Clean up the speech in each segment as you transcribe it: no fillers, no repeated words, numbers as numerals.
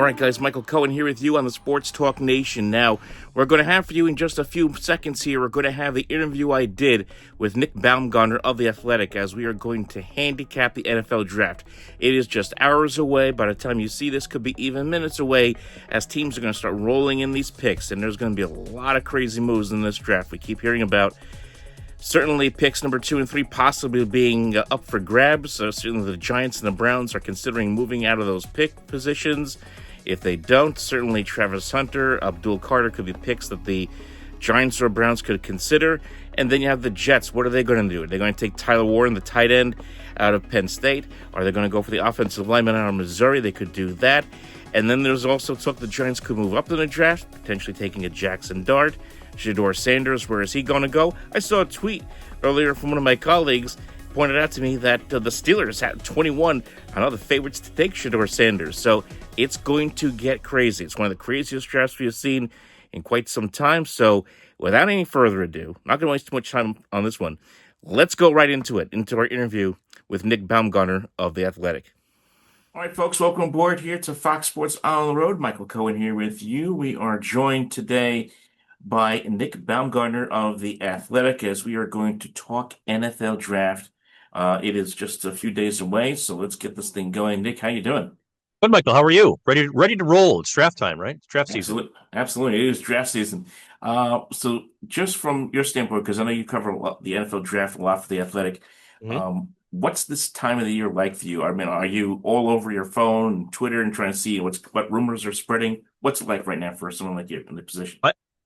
right, guys, Michael Cohen here with you on the Sports Talk Nation. Now, we're going to have for you in just a few seconds here, we're going to have the interview I did with Nick Baumgardner of The Athletic as we are going to handicap the NFL Draft. It is just hours away. By the time you see this, could be even minutes away as teams are going to start rolling in these picks, and there's going to be a lot of crazy moves in this draft we keep hearing about. Certainly, picks number 2 and 3 possibly being up for grabs. Certainly, the Giants and the Browns are considering moving out of those pick positions. If they don't, certainly Travis Hunter, Abdul Carter could be picks that the Giants or Browns could consider. And then you have the Jets. What are they going to do? Are they going to take Tyler Warren, the tight end, out of Penn State? Are they going to go for the offensive lineman out of Missouri? They could do that. And then there's also talk the Giants could move up in the draft, potentially taking a Jackson Dart. Shedeur Sanders, where is he going to go? I saw a tweet earlier from one of my colleagues pointed out to me that the Steelers at 21 are now the favorites to take Shedeur Sanders. So it's going to get crazy. It's one of the craziest drafts we've seen in quite some time. So without any further ado, not going to waste too much time on this one. Let's go right into it, into our interview with Nick Baumgardner of The Athletic. All right, folks, welcome aboard here to Fox Sports On the Road. Michael Cohen here with you. We are joined today by Nick Baumgardner of The Athletic as we are going to talk NFL Draft. It is just a few days away, so let's get this thing going. Nick, how you doing? Good, Michael. How are you? Ready to roll. It's draft time, right? It's draft season. Absolutely. It is draft season. So just from your standpoint, because I know you cover the NFL Draft a lot for The Athletic, Mhm. what's this time of the year like for you? I mean, are you all over your phone and Twitter and trying to see what rumors are spreading? What's it like right now for someone like you in the position?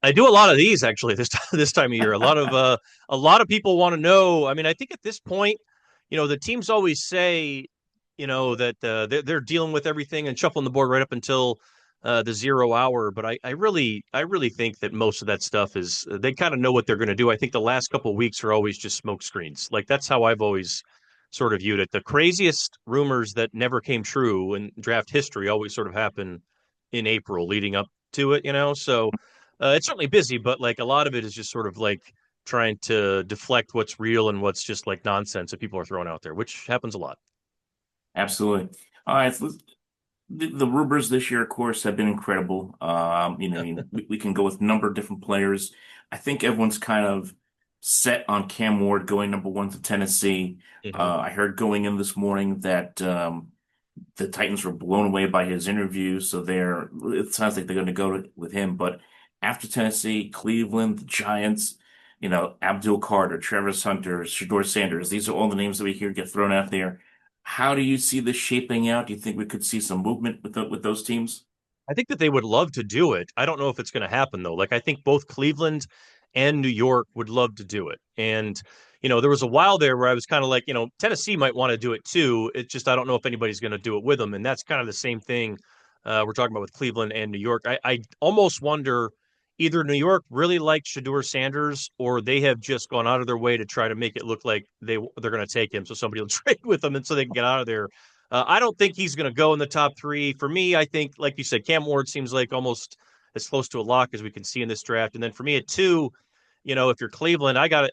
I do a lot of these actually this time of year. A lot of people want to know. I mean, I think at this point, the teams always say, that they're dealing with everything and shuffling the board right up until the 0 hour. But I really think that most of that stuff is they kind of know what they're going to do. I think the last couple of weeks are always just smoke screens. Like that's how I've always sort of viewed it. The craziest rumors that never came true in draft history always sort of happen in April leading up to it. So it's certainly busy, but like a lot of it is just sort of like trying to deflect what's real and what's just like nonsense that people are throwing out there, which happens a lot. Absolutely. All right. So the rumors this year, of course, have been incredible. We can go with a number of different players. I think everyone's kind of set on Cam Ward going number 1 to Tennessee. Hmm. I heard going in this morning that the Titans were blown away by his interview, so it sounds like they're going to go with him. But after Tennessee, Cleveland, the Giants, Abdul Carter, Travis Hunter, Shedeur Sanders, these are all the names that we hear get thrown out there. How do you see this shaping out? Do you think we could see some movement with those teams? I think that they would love to do it. I don't know if it's going to happen though. Like I think both Cleveland and New York would love to do it. And there was a while there where I was kind of like, Tennessee might want to do it too. It's just I don't know if anybody's going to do it with them. And that's kind of the same thing we're talking about with Cleveland and New York. I almost wonder either New York really liked Shedeur Sanders or they have just gone out of their way to try to make it look like they're going to take him so somebody will trade with them and so they can get out of there. I don't think he's going to go in the top 3. For me, I think, like you said, Cam Ward seems like almost as close to a lock as we can see in this draft. And then for me at 2, if you're Cleveland, I gotta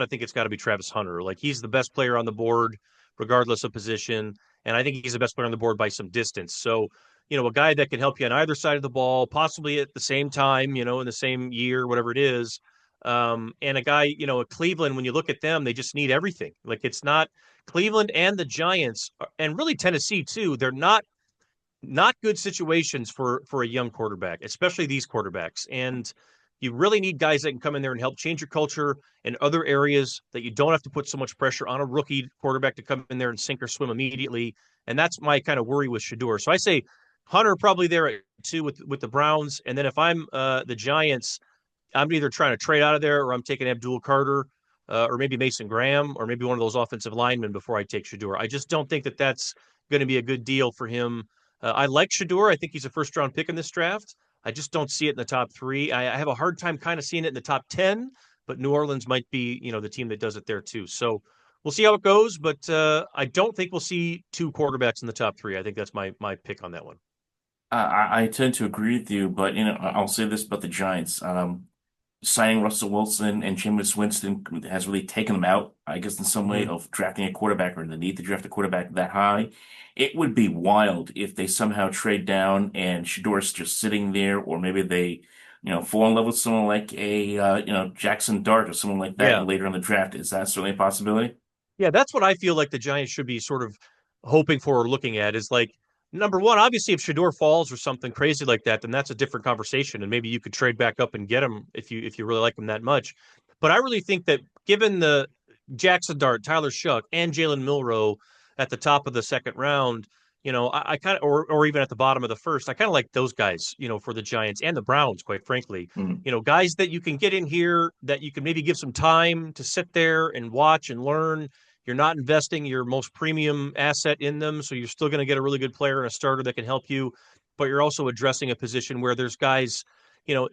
think it's got to be Travis Hunter. Like he's the best player on the board, regardless of position, and I think he's the best player on the board by some distance. So, a guy that can help you on either side of the ball, possibly at the same time, in the same year, whatever it is. And a guy, at Cleveland, when you look at them, they just need everything. Like it's not Cleveland and the Giants, and really Tennessee too. They're not good situations for a young quarterback, especially these quarterbacks. And you really need guys that can come in there and help change your culture in other areas that you don't have to put so much pressure on a rookie quarterback to come in there and sink or swim immediately. And that's my kind of worry with Shedeur. So I say Hunter probably there at 2 with the Browns. And then if I'm the Giants, I'm either trying to trade out of there or I'm taking Abdul Carter or maybe Mason Graham or maybe one of those offensive linemen before I take Shedeur. I just don't think that that's going to be a good deal for him. I like Shedeur. I think he's a first round pick in this draft. I just don't see it in the top 3. I have a hard time kind of seeing it in the top 10, but New Orleans might be, the team that does it there too. So we'll see how it goes, but I don't think we'll see 2 quarterbacks in the top 3. I think that's my pick on that one. I tend to agree with you, but I'll say this about the Giants. signing Russell Wilson and Jameis Winston has really taken them out, I guess, in some way Hmm. of drafting a quarterback or the need to draft a quarterback that high. It would be wild if they somehow trade down and Shador's just sitting there, or maybe they, fall in love with someone like Jackson Dart or someone like that Yeah. later in the draft. Is that certainly a possibility? Yeah, that's what I feel like the Giants should be sort of hoping for or looking at is like number one, obviously if Shador falls or something crazy like that, then that's a different conversation. And maybe you could trade back up and get him if you really like him that much. But I really think that given the Jackson Dart, Tyler Shuck, and Jalen Milroe at the top of the second round, I kind of or even at the bottom of the first, I kind of like those guys, for the Giants and the Browns, quite frankly. Mm. Guys that you can get in here that you can maybe give some time to sit there and watch and learn. You're not investing your most premium asset in them, so you're still going to get a really good player and a starter that can help you, but you're also addressing a position where there's guys,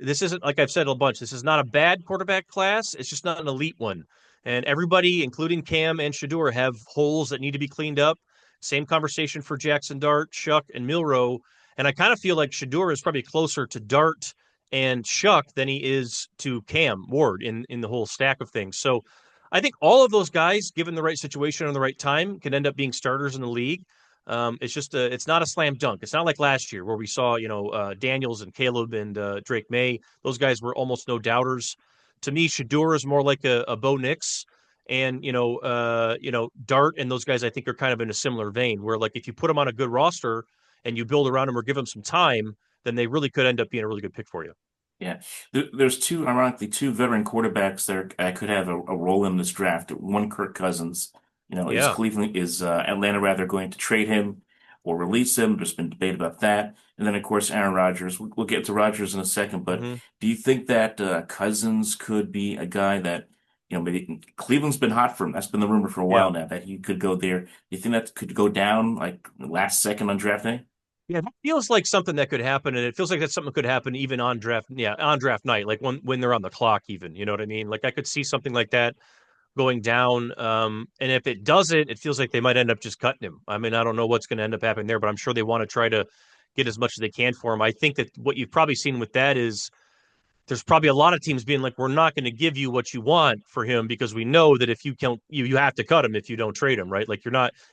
this isn't like I've said a bunch, this is not a bad quarterback class, it's just not an elite one. And everybody, including Cam and Shador, have holes that need to be cleaned up. Same conversation for Jackson Dart, Shuck, and Milroe. And I kind of feel like Shador is probably closer to Dart and Shuck than he is to Cam Ward in the whole stack of things. So I think all of those guys, given the right situation and the right time, can end up being starters in the league. It's not a slam dunk. It's not like last year where we saw, Daniels and Caleb and Drake May. Those guys were almost no doubters. To me, Shador is more like a Bo Nix, and Dart and those guys I think are kind of in a similar vein. Where like if you put them on a good roster and you build around them or give them some time, then they really could end up being a really good pick for you. Yeah, there's ironically, two veteran quarterbacks that could have a role in this draft. One, Kirk Cousins. Is Yeah. Atlanta rather going to trade him or release him? There's been debate about that. And then, of course, Aaron Rodgers. We'll get to Rodgers in a second, but Hmm. do you think that Cousins could be a guy that, maybe Cleveland's been hot for him? That's been the rumor for a Yeah. while now that he could go there. Do you think that could go down like last second on draft day? Yeah, that feels like something that could happen, and it feels like that's something that could happen even on draft, yeah, on draft night, like when they're on the clock, even. You know what I mean? Like I could see something like that going down. And if it doesn't, it feels like they might end up just cutting him. I mean, I don't know what's going to end up happening there, but I'm sure they want to try to get as much as they can for him. I think that what you've probably seen with that is there's probably a lot of teams being like, we're not going to give you what you want for him because we know that if you can't, you have to cut him if you don't trade him, right? Like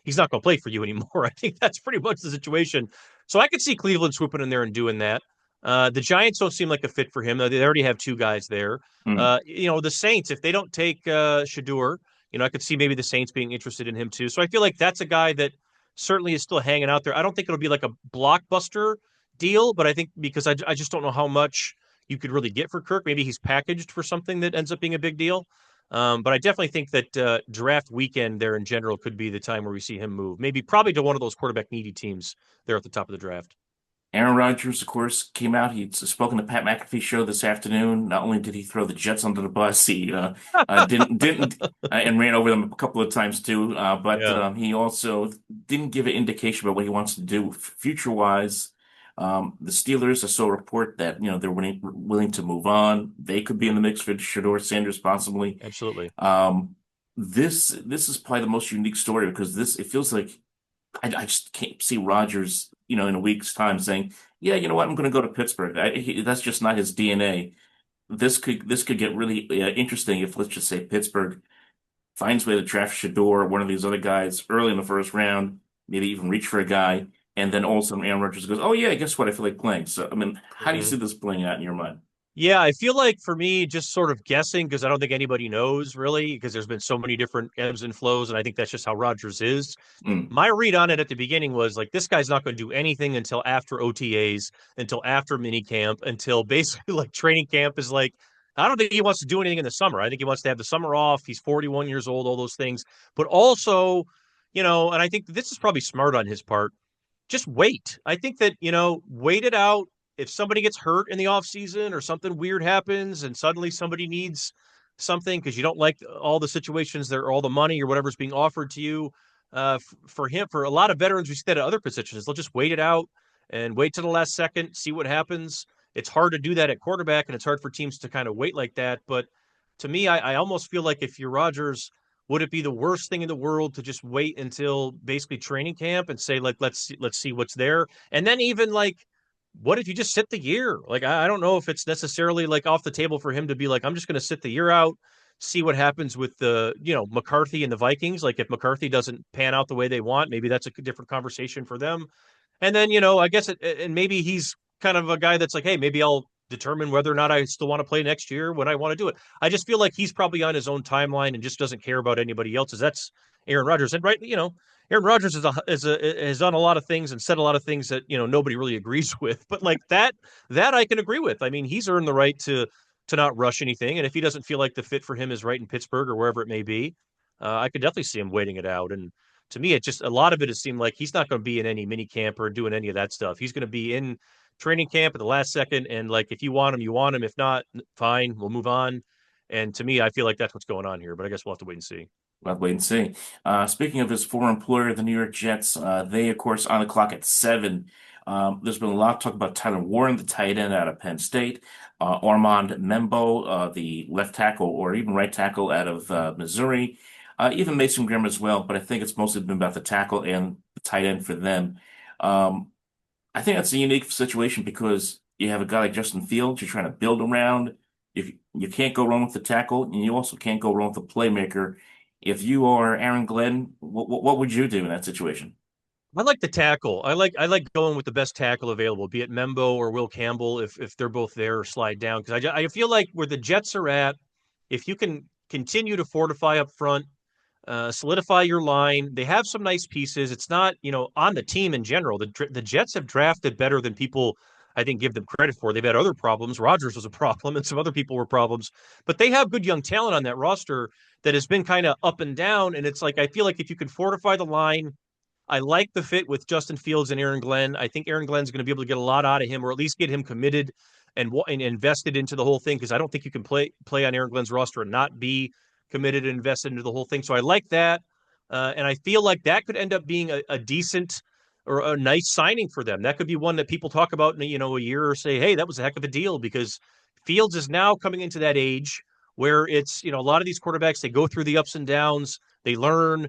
he's not going to play for you anymore. I think that's pretty much the situation. So I could see Cleveland swooping in there and doing that. The Giants don't seem like a fit for him. They already have two guys there. Hmm. The Saints, if they don't take Shador, I could see maybe the Saints being interested in him too. So I feel like that's a guy that certainly is still hanging out there. I don't think it'll be like a blockbuster deal, but I think because I just don't know how much you could really get for Kirk. Maybe he's packaged for something that ends up being a big deal. But I definitely think that draft weekend there in general could be the time where we see him move. Maybe probably to one of those quarterback needy teams there at the top of the draft. Aaron Rodgers, of course, came out. He'd spoken to Pat McAfee show this afternoon. Not only did he throw the Jets under the bus, he didn't and ran over them a couple of times too. But Yeah. he also didn't give an indication about what he wants to do future wise. The Steelers, I saw a report that they're willing to move on. They could be in the mix for Shador Sanders possibly. Absolutely. This is probably the most unique story because this it feels like I just can't see Rodgers, in a week's time saying, "Yeah, you know what? I'm going to go to Pittsburgh." That's just not his DNA. This could get really interesting if, let's just say, Pittsburgh finds a way to draft Shador, one of these other guys, early in the first round, maybe even reach for a guy, and then all of a sudden Aaron Rodgers goes, "Oh yeah, guess what? I feel like playing." So, I mean, how do you Mhm. see this playing out in your mind? Yeah, I feel like for me, just sort of guessing because I don't think anybody knows really because there's been so many different ebbs and flows, and I think that's just how Rodgers is. Mm. My read on it at the beginning was like this guy's not going to do anything until after OTAs, until after minicamp, until basically like training camp is like. I don't think he wants to do anything in the summer. I think he wants to have the summer off. He's 41 years old, all those things. But also, and I think this is probably smart on his part just wait. I think that, wait it out. If somebody gets hurt in the offseason or something weird happens and suddenly somebody needs something because you don't like all the situations there, all the money or whatever's being offered to you, for him, for a lot of veterans, we see that at other positions. They'll just wait it out and wait to the last second, see what happens. It's hard to do that at quarterback, and it's hard for teams to kind of wait like that. But to me, I almost feel like if you're Rodgers, would it be the worst thing in the world to just wait until basically training camp and say like let's see what's there, and then even like what if you just sit the year? Like, I don't know if it's necessarily like off the table for him to be like, I'm just going to sit the year out, see what happens with McCarthy and the Vikings. Like, if McCarthy doesn't pan out the way they want, maybe that's a different conversation for them. And then, I guess and maybe he's kind of a guy that's like, hey, maybe I'll determine whether or not I still want to play next year when I want to do it. I just feel like he's probably on his own timeline and just doesn't care about anybody else's. That's Aaron Rodgers. And right, Aaron Rodgers has done a lot of things and said a lot of things that nobody really agrees with. But like that I can agree with. I mean, he's earned the right to not rush anything, and if he doesn't feel like the fit for him is right in Pittsburgh or wherever it may be, I could definitely see him waiting it out. And to me, it just a lot of it seemed like he's not going to be in any mini camp or doing any of that stuff. He's going to be in training camp at the last second, and like if you want him, you want him. If not, fine, we'll move on. And to me, I feel like that's what's going on here. But I guess we'll have to wait and see. We'll have to wait and see. Speaking of his former employer, the New York Jets, they, of course, on the clock at 7. There's been a lot of talk about Tyler Warren, the tight end out of Penn State, Armand Membou, the left tackle or even right tackle out of Missouri, even Mason Graham as well. But I think it's mostly been about the tackle and the tight end for them. Um, I think that's a unique situation because you have a guy like Justin Fields you're trying to build around. If you can't go wrong with the tackle, and you also can't go wrong with the playmaker. If you are Aaron Glenn, what would you do in that situation? I like the tackle. I like going with the best tackle available, be it Membou or Will Campbell, if they're both there or slide down. Because I feel like where the Jets are at, if you can continue to fortify up front, solidify your line. They have some nice pieces. It's not, on the team in general. The Jets have drafted better than people, I think, give them credit for. They've had other problems. Rodgers was a problem, and some other people were problems. But they have good young talent on that roster that has been kind of up and down. And it's like I feel like if you can fortify the line, I like the fit with Justin Fields and Aaron Glenn. I think Aaron Glenn's going to be able to get a lot out of him, or at least get him committed and invested into the whole thing. Because I don't think you can play on Aaron Glenn's roster and not be committed and invested into the whole thing. So I like that, and I feel like that could end up being a decent or a nice signing for them. That could be one that people talk about in a year or say, hey, that was a heck of a deal because Fields is now coming into that age where it's a lot of these quarterbacks they go through the ups and downs, they learn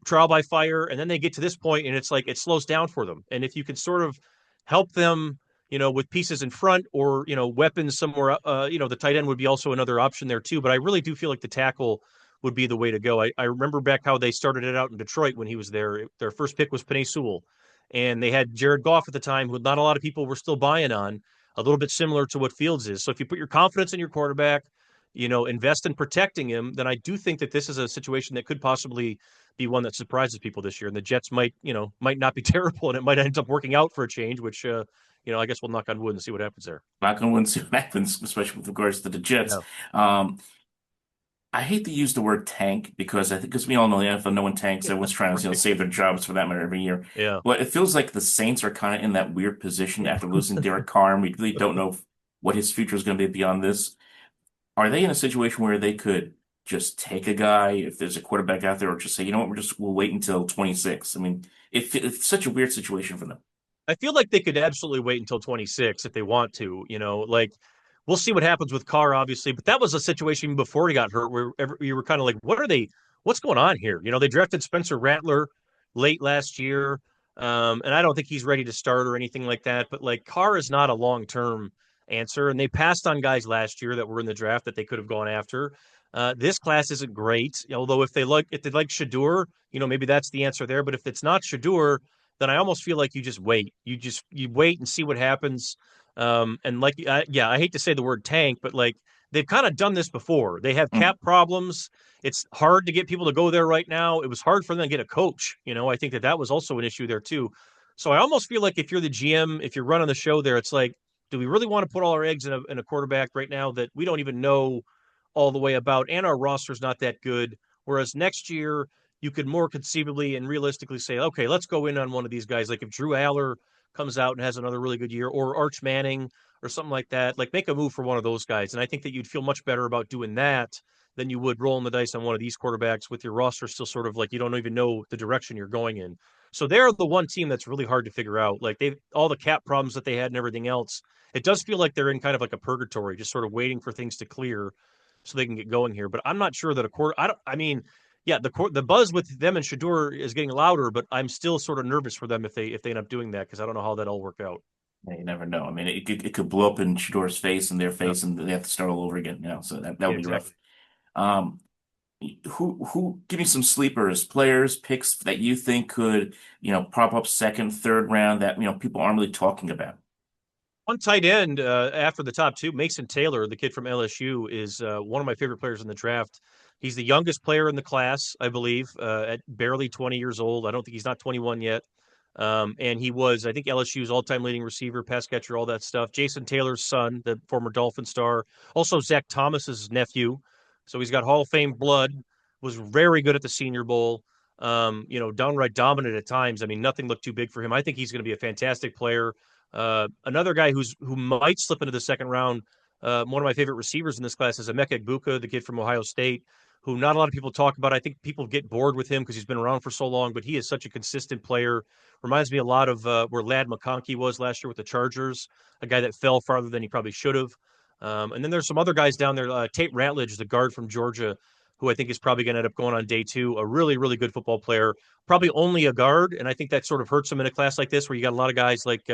trial by fire, and then they get to this point and it's like it slows down for them. And if you can sort of help them with pieces in front or, weapons somewhere, the tight end would be also another option there too. But I really do feel like the tackle would be the way to go. I remember back how they started it out in Detroit when he was there. Their first pick was Penny Sewell, and they had Jared Goff at the time, who not a lot of people were still buying on, a little bit similar to what Fields is. So if you put your confidence in your quarterback, invest in protecting him, then I do think that this is a situation that could possibly be one that surprises people this year. And the Jets might not be terrible, and it might end up working out for a change, which I guess we'll knock on wood and see what happens there. Not going to win, see what happens, especially with regards to the Jets. Yeah. Um, I hate to use the word tank because I think because we all know the NFL, no one tanks. Everyone's trying to save their jobs for that matter every year. Yeah. But it feels like the Saints are kind of in that weird position after losing Derek Carr, and we really don't know what his future is going to be beyond this. Are they in a situation where they could just take a guy if there's a quarterback out there, or just say, you know what, we'll wait until 26? I mean, it's such a weird situation for them. I feel like they could absolutely wait until 26 if they want to, like we'll see what happens with Carr, obviously, but that was a situation before he got hurt where you were kind of like, what's going on here? They drafted Spencer Rattler late last year. And I don't think he's ready to start or anything like that, but like Carr is not a long-term answer. And they passed on guys last year that were in the draft that they could have gone after. This class isn't great, although if they like Shadur, maybe that's the answer there. But if it's not Shadur, then I almost feel like you just wait. You wait and see what happens. And like, I hate to say the word tank, but like they've kind of done this before. They have cap problems. It's hard to get people to go there right now. It was hard for them to get a coach. I think that was also an issue there too. So I almost feel like if you're the GM, if you're running the show there, it's like, do we really want to put all our eggs in a quarterback right now that we don't even know all the way about, and our roster's not that good? Whereas next year, you could more conceivably and realistically say, okay, let's go in on one of these guys. Like if Drew Aller comes out and has another really good year, or Arch Manning or something like that, like make a move for one of those guys. And I think that you'd feel much better about doing that than you would rolling the dice on one of these quarterbacks with your roster still sort of like you don't even know the direction you're going in. So they're the one team that's really hard to figure out. Like they've all the cap problems that they had and everything else. It does feel like they're in kind of like a purgatory, just sort of waiting for things to clear so they can get going here. But I'm not sure that a quarter. I mean, yeah, the buzz with them and Shadur is getting louder, but I'm still sort of nervous for them if they end up doing that because I don't know how that'll work out. Yeah, you never know. I mean, it could blow up in Shador's face and their Yep. face, and they have to start all over again. So that Yeah, would be rough. exactly. Um, who give me some sleepers, players, picks that you think could, prop up second, third round that, people aren't really talking about. One tight end after the top two, Mason Taylor, the kid from LSU, is one of my favorite players in the draft. He's the youngest player in the class, I believe, at barely 20 years old. I don't think he's not 21 yet. And he was, I think, LSU's all-time leading receiver, pass catcher, all that stuff. Jason Taylor's son, the former Dolphin star, also Zach Thomas's nephew. So he's got Hall of Fame blood. Was very good at the Senior Bowl. Downright dominant at times. I mean, nothing looked too big for him. I think he's going to be a fantastic player. Another guy who might slip into the second round. One of my favorite receivers in this class is Emeka Egbuka, the kid from Ohio State, who not a lot of people talk about. I think people get bored with him because he's been around for so long, but he is such a consistent player. Reminds me a lot of where Ladd McConkey was last year with the Chargers, a guy that fell farther than he probably should have. And then there's some other guys down there. Tate Ratledge, the guard from Georgia, who I think is probably going to end up going on day two. A really, really good football player. Probably only a guard, and I think that sort of hurts him in a class like this where you got a lot of guys like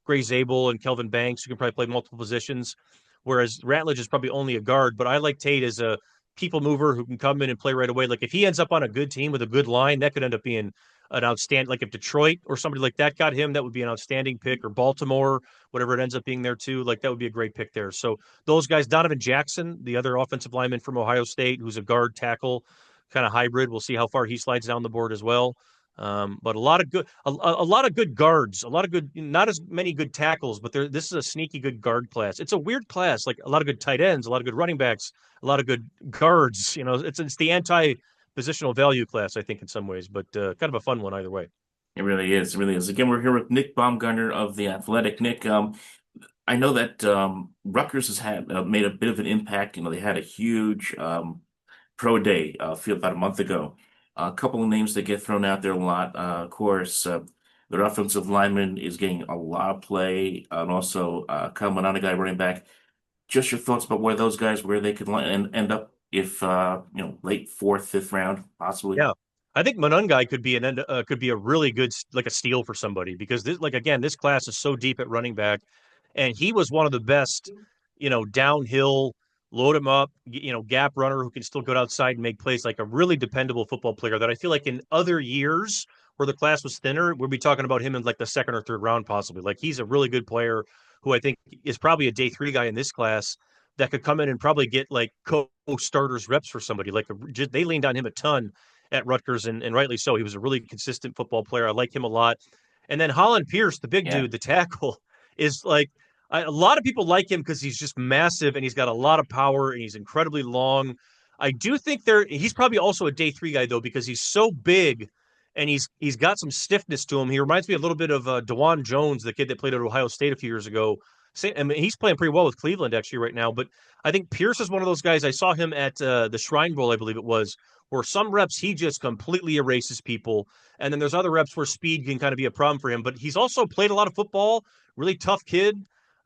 Gray Zabel and Kelvin Banks who can probably play multiple positions. Whereas Ratledge is probably only a guard, but I like Tate as a people mover who can come in and play right away. Like if he ends up on a good team with a good line, that could end up being an outstanding. Like if Detroit or somebody like that got him, that would be an outstanding pick. Or Baltimore, whatever it ends up being there too. Like that would be a great pick there. So those guys, Donovan Jackson, the other offensive lineman from Ohio State, who's a guard tackle kind of hybrid. We'll see how far he slides down the board as well. But a lot of good guards, a lot of good, not as many good tackles, but this is a sneaky good guard class. It's a weird class, like a lot of good tight ends, a lot of good running backs, a lot of good guards. It's the anti positional value class, I think, in some ways, but kind of a fun one either way. It really is. It really is. Again, we're here with Nick Baumgardner of The Athletic. Nick, I know that Rutgers has had made a bit of an impact. They had a huge pro day about a month ago. A couple of names that get thrown out there a lot. Of course, their offensive lineman is getting a lot of play, and also Kyle Monanagai, running back. Just your thoughts about where they could end up if late fourth, fifth round, possibly. Yeah. I think Monungai could be a really good like a steal for somebody because this class is so deep at running back, and he was one of the best, downhill, load him up, gap runner who can still go outside and make plays, like a really dependable football player that I feel like in other years where the class was thinner, we'll be talking about him in like the second or third round possibly. Like he's a really good player who I think is probably a day three guy in this class that could come in and probably get like co-starters reps for somebody. They leaned on him a ton at Rutgers, and rightly so. He was a really consistent football player. I like him a lot. And then Holland Pierce, the big Yeah. dude, the tackle, is like a lot of people like him because he's just massive and he's got a lot of power and he's incredibly long. I do think he's probably also a day three guy though because he's so big and he's got some stiffness to him. He reminds me a little bit of DeJuan Jones, the kid that played at Ohio State a few years ago. I mean, he's playing pretty well with Cleveland actually right now. But I think Pierce is one of those guys. I saw him at the Shrine Bowl, I believe it was, where some reps he just completely erases people, and then there's other reps where speed can kind of be a problem for him. But he's also played a lot of football. Really tough kid.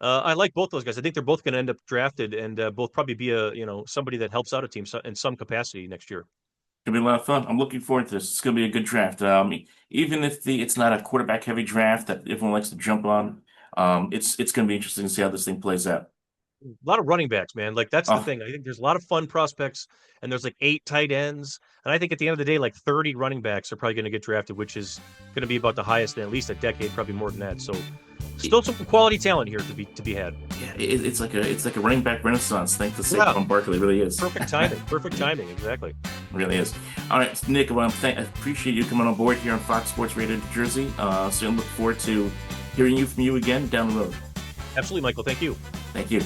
I like both those guys. I think they're both going to end up drafted and both probably be somebody that helps out a team in some capacity next year. Gonna be a lot of fun. I'm looking forward to this. It's gonna be a good draft. Even if it's not a quarterback heavy draft that everyone likes to jump on, it's gonna be interesting to see how this thing plays out. A lot of running backs, man. Like that's the Oh, thing. I think there's a lot of fun prospects, and there's like 8 tight ends, and I think at the end of the day, like 30 running backs are probably going to get drafted, which is going to be about the highest in at least a decade, probably more than that. So, still some quality talent here to be had. yeah, it's like a running back renaissance. Thanks to Saquon Barkley, it really is. Perfect timing. Perfect timing. Exactly. It really is. All right, Nick, I appreciate you coming on board here on Fox Sports Radio New Jersey. So I look forward to hearing from you again down the road. Absolutely, Michael. Thank you. Thank you.